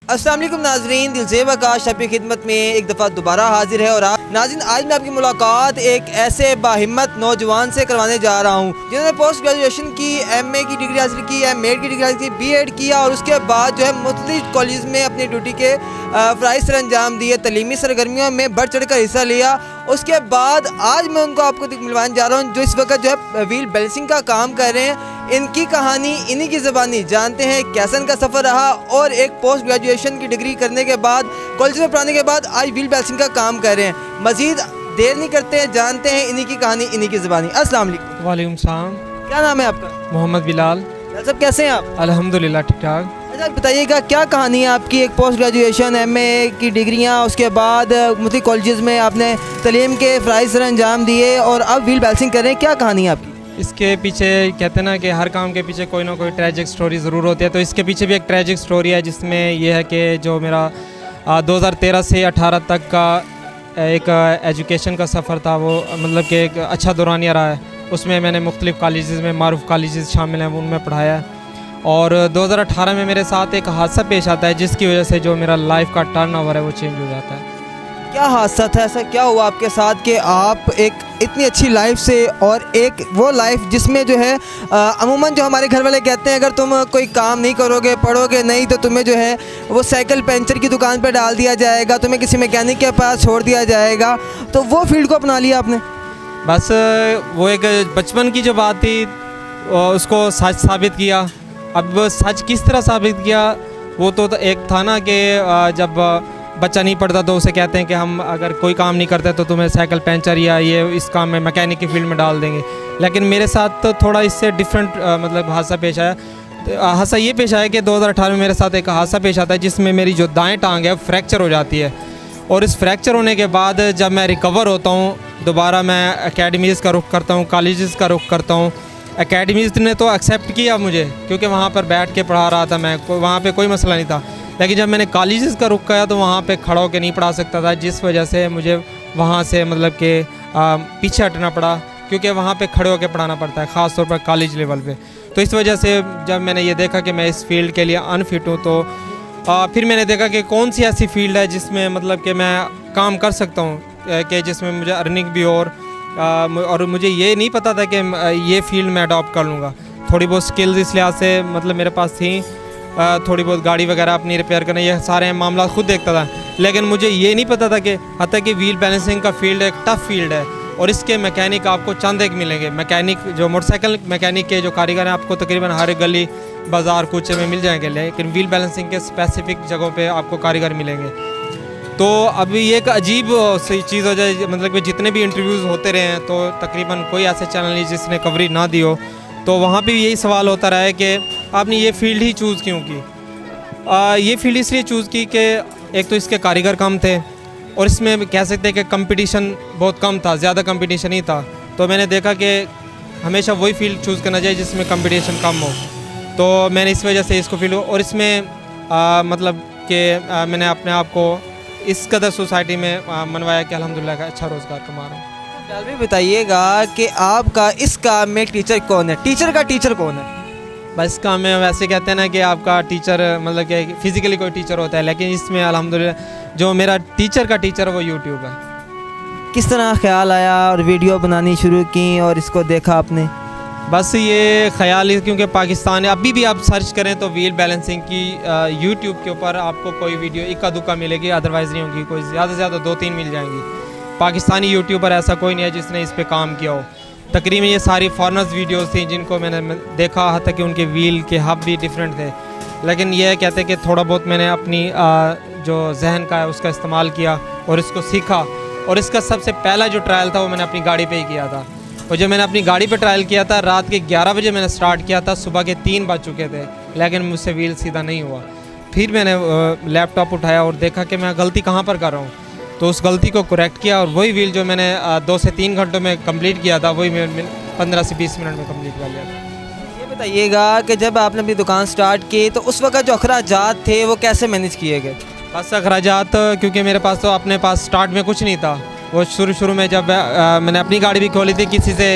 अस्सलाम वालेकुम नाजरीन, दिलज़ेब आकाश आपकी खिदमत में एक दफ़ा दोबारा हाजिर है। और नाज़रीन, आज मैं आपकी मुलाकात एक ऐसे बाहिम्मत नौजवान से करवाने जा रहा हूँ जिन्होंने पोस्ट ग्रेजुएशन की, MA की डिग्री हासिल की, MEd की डिग्री हासिल की, BEd किया और उसके बाद जो है मुख्तलिफ कॉलेज में अपनी ड्यूटी के फ़राइज़ सर अंजाम दिए, तलीमी सरगर्मियों में बढ़ चढ़ कर हिस्सा लिया। उसके बाद आज मैं उनको आपको मिलवाने जा रहा हूँ जो इस वक्त जो है व्हील बैलेंसिंग का काम कर रहे हैं। इनकी कहानी, इन्हीं की ज़बानी जानते हैं कैसा इनका सफ़र रहा और एक पोस्ट ग्रेजुएशन की डिग्री करने के बाद, कॉलेज में पढ़ाने के बाद आज व्हील बैलेंसिंग का काम कर रहे हैं। मज़ीद देर नहीं करते हैं, जानते हैं इन्हीं की कहानी, इन्हीं की ज़बानी। अस्सलाम वालेकुम। वालेकुम सलाम। क्या नाम है आपका? मोहम्मद बिलाल। सब कैसे हैं आप? अल्हम्दुलिल्लाह ठीक ठाक। अच्छा बताइएगा, क्या कहानी है आपकी? एक पोस्ट ग्रेजुएशन, MA की डिग्रियाँ, उसके बाद मुख्तलिफ कॉलेज में आपने तलीम के फ़राइज़ सर अंजाम दिए और अब व्हील बैलेंसिंग कर रहे हैं। क्या कहानी है आपकी? इसके पीछे कहते हैं ना कि हर काम के पीछे कोई ना कोई ट्रैजिक स्टोरी ज़रूर होती है, तो इसके पीछे भी एक ट्रैजिक स्टोरी है जिसमें यह है कि जो मेरा 2013 से 18 तक का एक एजुकेशन का सफ़र था, वो मतलब कि एक अच्छा दौरानिया रहा है। उसमें मैंने मुख्तलिफ़ कॉलेजेस में, मारूफ कॉलेजेस शामिल हैं, उनमें पढ़ाया है। और 2018 में मेरे साथ एक हादसा पेश आता है जिसकी वजह से जो मेरा लाइफ का टर्न ओवर है वो चेंज हो जाता है। क्या हादसा था? ऐसा क्या हुआ आपके साथ कि आप एक इतनी अच्छी लाइफ से और एक वो लाइफ जिसमें जो है अमूमन जो हमारे घर वाले कहते हैं अगर तुम कोई काम नहीं करोगे, पढ़ोगे नहीं, तो तुम्हें जो है वो साइकिल पंचर की दुकान पर डाल दिया जाएगा, तुम्हें किसी मैकेनिक के पास छोड़ दिया जाएगा, तो वो फील्ड को अपना लिया आपने? बस वो एक बचपन की जो बात थी उसको सच साबित किया। अब सच किस तरह साबित किया, वो तो एक था ना कि जब बच्चा नहीं पढ़ता तो उसे कहते हैं कि हम अगर कोई काम नहीं करते तो तुम्हें साइकिल पंचर या ये इस काम में मैकेनिक की फील्ड में डाल देंगे। लेकिन मेरे साथ तो थोड़ा इससे डिफरेंट मतलब हादसा पेश आया। हादसा ये पेश आया कि 2018 में मेरे साथ एक हादसा पेश आता है जिसमें मेरी जो दाएं टांग है फ्रैक्चर हो जाती है। और इस फ्रैक्चर होने के बाद जब मैं रिकवर होता हूँ, दोबारा मैं एकेडमीज़ का रुख करता हूँ, कॉलेजेस का रुख करता हूँ। एकेडमीज़ ने तो एक्सेप्ट किया मुझे क्योंकि वहाँ पर बैठ के पढ़ा रहा था मैं, वहाँ पे कोई मसला नहीं था। लेकिन जब मैंने कॉलेजेस का रुख किया तो वहाँ पे खड़ा होकर नहीं पढ़ा सकता था, जिस वजह से मुझे वहाँ से मतलब कि पीछे हटना पड़ा क्योंकि वहाँ पे खड़े होकर पढ़ाना पड़ता है, ख़ास तौर पर कॉलेज लेवल पे। तो इस वजह से जब मैंने ये देखा कि मैं इस फील्ड के लिए अनफिट हूँ, तो फिर मैंने देखा कि कौन सी ऐसी फील्ड है जिसमें मतलब कि मैं काम कर सकता हूँ, कि जिसमें मुझे अर्निंग भी हो। और मुझे ये नहीं पता था कि ये फील्ड मैं अडॉप्ट कर लूँगा। थोड़ी बहुत स्किल्स इस लिहाज से मतलब मेरे पास थी, थोड़ी बहुत गाड़ी वगैरह अपनी रिपेयर करना, ये सारे मामला खुद देखता था। लेकिन मुझे ये नहीं पता था कि हत्ता कि व्हील बैलेंसिंग का फील्ड एक टफ़ फील्ड है और इसके मैकेनिक आपको चंद एक मिलेंगे। मैकेनिक जो मोटरसाइकिल मैकेनिक के जो कारीगर हैं आपको तकरीबन हर गली बाज़ार कूचे में मिल जाएंगे, लेकिन व्हील बैलेंसिंग के स्पेसिफिक जगहों पे आपको कारीगर मिलेंगे। तो अभी ये एक अजीब सी चीज़ हो जाए, मतलब कि जितने भी इंटरव्यूज़ होते रहे हैं तो तकरीबन कोई ऐसे चैनल नहीं जिसने कवरेज ना दी हो। तो वहाँ पे यही सवाल होता रहा है कि आपने ये फ़ील्ड ही चूज़ क्यों की। ये फ़ील्ड इसलिए चूज़ की कि एक तो इसके कारीगर कम थे और इसमें कह सकते हैं कि कंपटीशन बहुत कम था, ज़्यादा कंपटीशन ही था। तो मैंने देखा कि हमेशा वही फील्ड चूज़ करना चाहिए जिसमें कंपटीशन कम हो। तो मैंने इस वजह से इसको फील्ड, और इसमें मतलब कि मैंने अपने आप को इस कदर सोसाइटी में मनवाया कि अल्हम्दुलिल्लाह का अच्छा रोज़गार कमा रहा हूँ। भी बताइएगा कि आपका इस काम में टीचर कौन है? टीचर का टीचर कौन है? बस काम में वैसे कहते हैं ना कि आपका टीचर मतलब कि फ़िज़िकली कोई टीचर होता है, लेकिन इसमें अल्हम्दुलिल्लाह जो मेरा टीचर का टीचर है वो यूट्यूब है। किस तरह ख्याल आया और वीडियो बनानी शुरू की और इसको देखा आपने? बस ये ख्याल ही, क्योंकि पाकिस्तान अभी भी आप सर्च करें तो व्हील बैलेंसिंग की यूट्यूब के ऊपर आपको कोई वीडियो इक्का दुक्का मिलेगी, अदरवाइज़ नहीं होगी। कोई ज़्यादा से ज़्यादा 2-3 मिल जाएंगी। पाकिस्तानी यूट्यूबर ऐसा कोई नहीं है जिसने इस पे काम किया हो। तकरीबन ये सारी फॉरेनर्स वीडियोस थी जिनको मैंने देखा, हत्ता कि उनके व्हील के हब भी डिफरेंट थे। लेकिन यह कहते हैं कि थोड़ा बहुत मैंने अपनी जो जहन का है उसका इस्तेमाल किया और इसको सीखा। और इसका सबसे पहला जो ट्रायल था वो मैंने अपनी गाड़ी पे ही किया था। और जब मैंने अपनी गाड़ी पे ट्रायल किया था, रात के 11 बजे मैंने स्टार्ट किया था, सुबह के 3 बज चुके थे, लेकिन मुझसे व्हील सीधा नहीं हुआ। फिर मैंने लैपटॉप उठाया और देखा कि मैं गलती कहाँ पर कर रहा हूँ, तो उस गलती को करेक्ट किया और वही व्हील जो मैंने 2 से 3 घंटों में कंप्लीट किया था वही मैं 15 से 20 मिनट में कंप्लीट कर लिया था। ये बताइएगा कि जब आपने अपनी दुकान स्टार्ट की तो उस वक्त जो अखराजात थे वो कैसे मैनेज किए गए? बस अखराजात, क्योंकि मेरे पास तो अपने पास स्टार्ट में कुछ नहीं था। वो शुरू में जब मैंने अपनी गाड़ी भी खोली थी, किसी से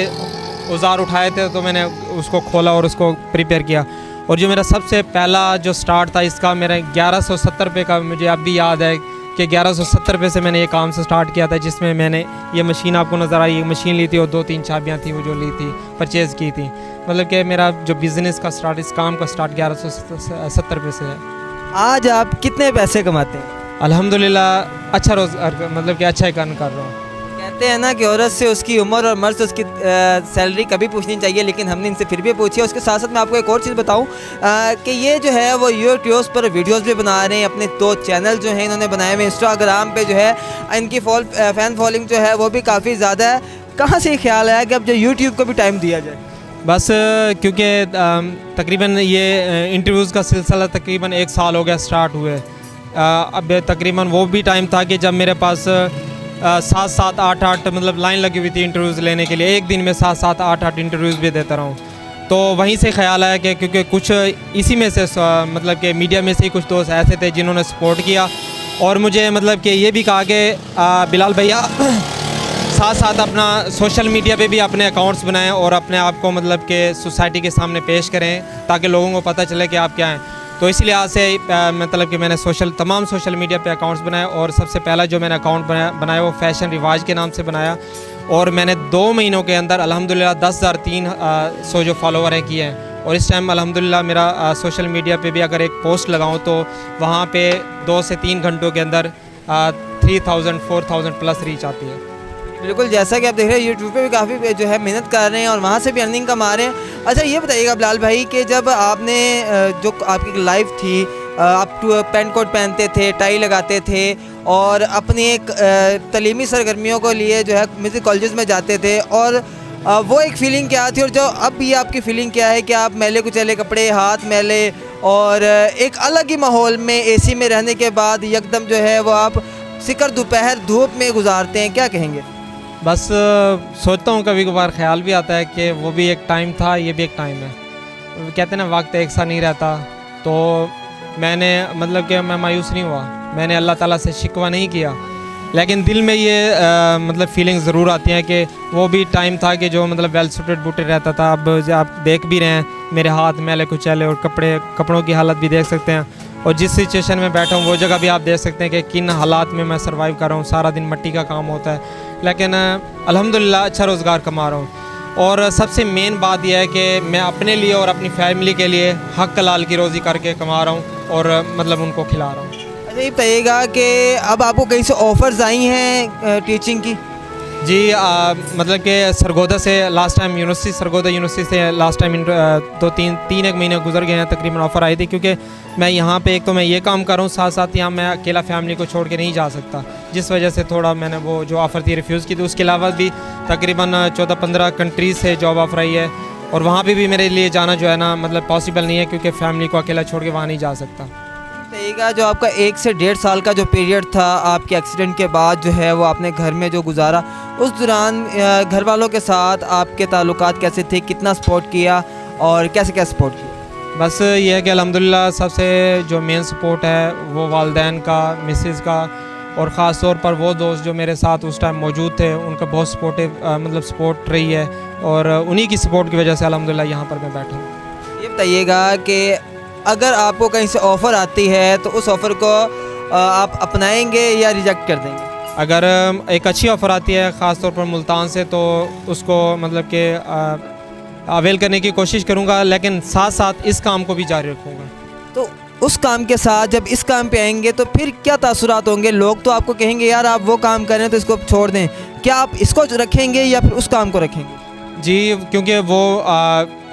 औजार उठाए थे तो मैंने उसको खोला और उसको प्रिपेयर किया। और जो मेरा सबसे पहला जो स्टार्ट था इसका मेरा 1170 रुपये का मुझे अब भी याद है कि 1170 रुपये से मैंने ये काम से स्टार्ट किया था, जिसमें मैंने ये मशीन आपको नज़र आई, ये मशीन ली थी और 2-3 चाबियाँ थी वो जो ली थी, परचेज़ की थी। मतलब कि मेरा जो बिज़नेस का स्टार्ट, इस काम का स्टार्ट 1170 रुपये से है। आज आप कितने पैसे कमाते हैं? अल्हम्दुलिल्लाह अच्छा रोज़गार, मतलब कि अच्छा ही काम कर रहा हूँ। कहते हैं ना कि औरत से उसकी उम्र और मर्द से उसकी सैलरी कभी पूछनी चाहिए, लेकिन हमने इनसे फिर भी पूछी है। उसके साथ साथ मैं आपको एक और चीज़ बताऊं कि ये जो है वो यूट्यूब पर वीडियोस भी बना रहे हैं, अपने 2 चैनल जो हैं इन्होंने बनाए हुए। इंस्टाग्राम पे जो है इनकी फ़ैन फॉलोइंग जो है वो भी काफ़ी ज़्यादा है। कहाँ से ये ख्याल आया कि अब जो यूट्यूब को भी टाइम दिया जाए? बस क्योंकि तकरीबन ये इंटरव्यूज़ का सिलसिला तकरीबन 1 साल हो गया स्टार्ट हुए। अब तकरीबन वो भी टाइम था कि जब मेरे पास 7-7, 8-8 मतलब लाइन लगी हुई थी इंटरव्यूज़ लेने के लिए। एक दिन में 7-7, 8-8 इंटरव्यूज़ भी देता रहा हूँ। तो वहीं से ख्याल आया कि क्योंकि कुछ इसी में से मतलब कि मीडिया में से ही कुछ दोस्त ऐसे थे जिन्होंने सपोर्ट किया और मुझे मतलब कि ये भी कहा कि बिलाल भैया साथ साथ अपना सोशल मीडिया पे भी अपने अकाउंट्स बनाएं और अपने आप को मतलब कि सोसाइटी के सामने पेश करें ताकि लोगों को पता चले कि आप क्या हैं। तो इस लिहाज से मतलब कि मैंने तमाम सोशल मीडिया पे अकाउंट्स बनाए और सबसे पहला जो मैंने अकाउंट बनाया वो फैशन रिवाज के नाम से बनाया और मैंने 2 महीनों के अंदर अल्हम्दुलिल्लाह 10,300 जो फॉलोवर हैं किए हैं। और इस टाइम अल्हम्दुलिल्लाह मेरा सोशल मीडिया पे भी अगर एक पोस्ट लगाऊं तो वहाँ पे 2 से 3 घंटों के अंदर 3,000-4,000 प्लस रीच आती है। बिल्कुल, जैसा कि आप देख रहे हैं यूट्यूब पे भी काफ़ी जो है मेहनत कर रहे हैं और वहाँ से भी अर्निंग कमा रहे हैं। अच्छा ये बताइएगा बिलाल भाई कि जब आपने जो आपकी लाइफ थी, आप पैंट कोट पहनते थे, टाई लगाते थे और अपनी एक तलीमी सरगर्मियों को लिए जो है म्यूज़िक कॉलेजेस में जाते थे, और वो एक फ़ीलिंग क्या थी और जो अब ये आपकी फ़ीलिंग क्या है कि आप मैले कुचैले कपड़े, हाथ मैले और एक अलग ही माहौल में एसी में रहने के बाद यकदम जो है वो आप सिकर दोपहर धूप में गुजारते हैं, क्या कहेंगे? बस सोचता हूँ कभी कभार ख्याल भी आता है कि वो भी एक टाइम था, ये भी एक टाइम है। कहते हैं ना वक्त एक सा नहीं रहता। तो मैंने मतलब कि मैं मायूस नहीं हुआ, मैंने अल्लाह ताला से शिकवा नहीं किया, लेकिन दिल में ये मतलब फीलिंग ज़रूर आती हैं कि वो भी टाइम था कि जो मतलब वेल सूटेड बूटेड रहता था। अब जो आप देख भी रहे हैं मेरे हाथ मैले कुचैले और कपड़ों की हालत भी देख सकते हैं और जिस सिचुएशन में बैठा हूँ वो जगह भी आप देख सकते हैं कि किन हालात में मैं सर्वाइव कर रहा हूँ। सारा दिन मिट्टी का काम होता है, लेकिन अल्हम्दुलिल्लाह अच्छा रोज़गार कमा रहा हूँ। और सबसे मेन बात यह है कि मैं अपने लिए और अपनी फैमिली के लिए हक हलाल की रोज़ी करके कमा रहा हूँ और मतलब उनको खिला रहा हूँ। अच्छा ये बताइएगा कि अब आपको कहीं से ऑफ़र्स आई हैं टीचिंग की? जी मतलब कि सरगोदा से लास्ट टाइम सरगोदा यूनिवर्सिटी से लास्ट टाइम 2-3 महीने गुजर गए हैं तकरीबन ऑफ़र आई थी, क्योंकि मैं यहाँ पे एक तो मैं ये काम कर रहा हूँ, साथ साथ यहाँ मैं अकेला फैमिली को छोड़ के नहीं जा सकता, जिस वजह से थोड़ा मैंने वो जो ऑफ़र थी रिफ्यूज़ की थी। उसके अलावा भी तकरीबन 14-15 कंट्रीज़ से जॉब ऑफ़र आई है और वहाँ पे भी मेरे लिए जाना जो है ना मतलब पॉसिबल नहीं है, क्योंकि फैमिली को अकेला छोड़ के वहाँ नहीं जा सकता। बताइएगा जो आपका 1 से 1.5 साल का जो पीरियड था आपके एक्सीडेंट के बाद जो है वो आपने घर में जो गुजारा, उस दौरान घर वालों के साथ आपके ताल्लुकात कैसे थे, कितना सपोर्ट किया और कैसे क्या सपोर्ट किया? बस ये है कि अल्हम्दुलिल्लाह सबसे जो मेन सपोर्ट है वो वालिदैन का, मिसेस का और ख़ास तौर पर वो दोस्त जो मेरे साथ उस टाइम मौजूद थे उनका बहुत मतलब सपोर्ट रही है और उन्हीं की सपोर्ट की वजह से अल्हम्दुलिल्लाह यहाँ पर मैं बैठा हूँ। ये बताइएगा कि अगर आपको कहीं से ऑफ़र आती है तो उस ऑफ़र को आप अपनाएंगे या रिजेक्ट कर देंगे? अगर एक अच्छी ऑफ़र आती है ख़ास तौर पर मुल्तान से तो उसको मतलब कि अवेल करने की कोशिश करूँगा, लेकिन साथ साथ इस काम को भी जारी रखूँगा। तो उस काम के साथ जब इस काम पे आएंगे तो फिर क्या तासुरात होंगे? लोग तो आपको कहेंगे यार आप वो काम कर रहे हैं तो इसको छोड़ दें, क्या आप इसको रखेंगे या फिर उस काम को रखेंगे? जी, क्योंकि वो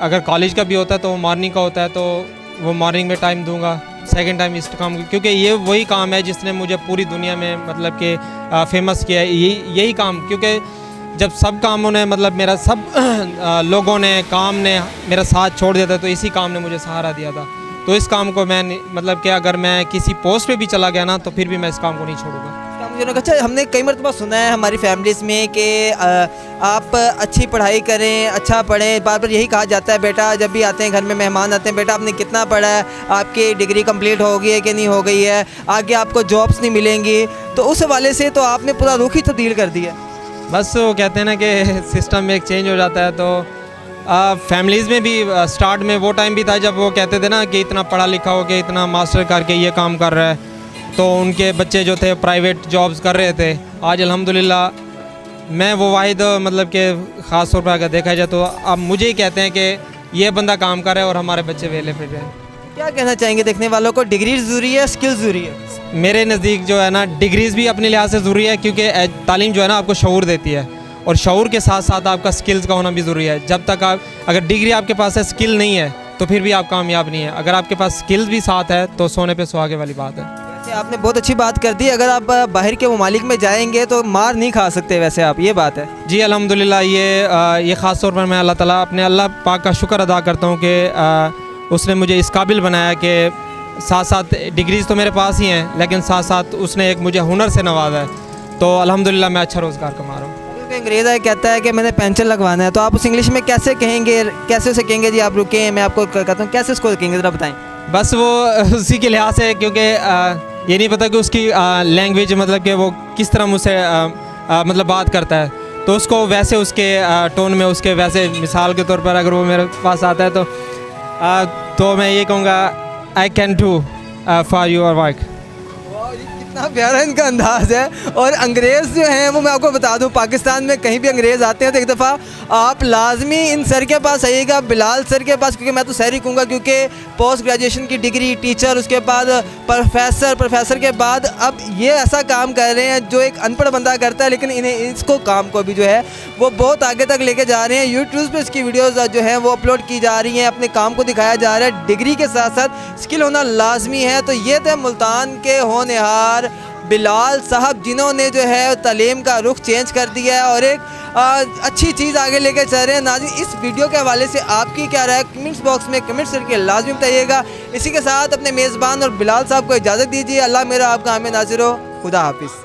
अगर कॉलेज का भी होता है तो मॉर्निंग का होता है तो वो मॉर्निंग में टाइम दूंगा, सेकंड टाइम इस काम, क्योंकि ये वही काम है जिसने मुझे पूरी दुनिया में मतलब कि फेमस किया है। यही काम, क्योंकि जब सब कामों ने मतलब मेरा सब लोगों ने काम ने मेरा साथ छोड़ दिया था तो इसी काम ने मुझे सहारा दिया था। तो इस काम को मैं मतलब कि अगर मैं किसी पोस्ट पे भी चला गया ना तो फिर भी मैं इस काम को नहीं छोड़ूंगा। अच्छा, हमने कई मरतबा सुना है हमारी फैमिलीज़ में कि आप अच्छी पढ़ाई करें, अच्छा पढ़ें। बार बार यही कहा जाता है बेटा, जब भी आते हैं घर में मेहमान आते हैं, बेटा आपने कितना पढ़ा है, आपकी डिग्री कंप्लीट हो गई है कि नहीं हो गई है, आगे आपको जॉब्स नहीं मिलेंगी। तो उस हवाले से तो आपने पूरा रुख ही तब्दील कर दिया। बस वो कहते हैं ना कि सिस्टम में एक चेंज हो जाता है तो फैमिलीज़ में भी स्टार्ट में वो टाइम भी था जब वो कहते थे ना कि इतना पढ़ा लिखा हो के इतना मास्टर करके ये काम कर रहा है, तो उनके बच्चे जो थे प्राइवेट जॉब्स कर रहे थे। आज अल्हम्दुलिल्लाह मैं वो वाहिद मतलब कि ख़ास तौर पर अगर देखा जाए तो अब मुझे ही कहते हैं कि ये बंदा काम कर रहा है और हमारे बच्चे वेले पे हैं। क्या कहना चाहेंगे देखने वालों को, डिग्री ज़रूरी है, स्किल ज़रूरी है? मेरे नज़दीक जो है ना डिग्रीज़ भी अपने लिहाज से ज़रूरी है, क्योंकि तालीम जो है ना आपको शऊर देती है, और शऊर के साथ साथ आपका स्किल्स का होना भी ज़रूरी है। जब तक आप अगर डिग्री आपके पास है, स्किल नहीं है, तो फिर भी आप कामयाब नहीं है। अगर आपके पास स्किल्स भी साथ है तो सोने पे सुहागे वाली बात है। वैसे आपने बहुत अच्छी बात कर दी, अगर आप बाहर के ममालिक में जाएंगे तो मार नहीं खा सकते वैसे आप, ये बात है? जी अल्हम्दुलिल्लाह, ये ख़ास तौर पर मैं अल्लाह ताला अपने अल्लाह पाक का शुक्र अदा करता हूँ कि उसने मुझे इस काबिल बनाया कि साथ साथ डिग्रीज़ तो मेरे पास ही हैं, लेकिन साथ साथ उसने एक मुझे हुनर से नवाजा है। तो अल्हम्दुलिल्लाह मैं अच्छा रोज़गार कमा रहा हूँ। अंग्रेज़ है कहता है कि मैंने पेंशन लगवाना है, तो आप उस इंग्लिश में कैसे कहेंगे, कैसे उसे कहेंगे जी आप रुकें मैं आपको कहता हूँ, कैसे उसको कहेंगे ज़रा बताएं? बस वो उसी के लिहाज से, क्योंकि ये नहीं पता कि उसकी लैंग्वेज मतलब कि वो किस तरह मुझसे मतलब बात करता है, तो उसको वैसे उसके टोन में उसके वैसे मिसाल के तौर पर अगर वो मेरे पास आता है तो मैं ये कहूँगा I can do for your work. कितना प्यारा इनका अंदाज़ है। और अंग्रेज़ जो हैं वो मैं आपको बता दूं, पाकिस्तान में कहीं भी अंग्रेज़ आते हैं तो एक दफ़ा आप लाजमी इन सर के पास आइएगा, बिलाल सर के पास, क्योंकि मैं तो सर ही कहूँगा, क्योंकि पोस्ट ग्रेजुएशन की डिग्री, टीचर, उसके बाद प्रोफेसर के बाद अब ये ऐसा काम कर रहे हैं जो एक अनपढ़ बंदा करता है, लेकिन इन्हें इसको काम को भी जो है वो बहुत आगे तक लेके जा रहे हैं। यूट्यूब पर इसकी वीडियोज़ जो हैं वो अपलोड की जा रही हैं, अपने काम को दिखाया जा रहा है। डिग्री के साथ साथ स्किल होना लाजमी है। तो ये थे मुल्तान के होनहार बिलाल साहब, जिन्होंने जो है तालीम का रुख चेंज कर दिया है और एक अच्छी चीज़ आगे लेके चल रहे हैं। नाज़रीन, इस वीडियो के हवाले से आपकी क्या राय, कमेंट्स बॉक्स में कमेंट्स करके लाजमी बताइएगा। इसी के साथ अपने मेज़बान और बिलाल साहब को इजाज़त दीजिए। अल्लाह मेरा आपका हमें नाज़िर हो। खुदा हाफिज़।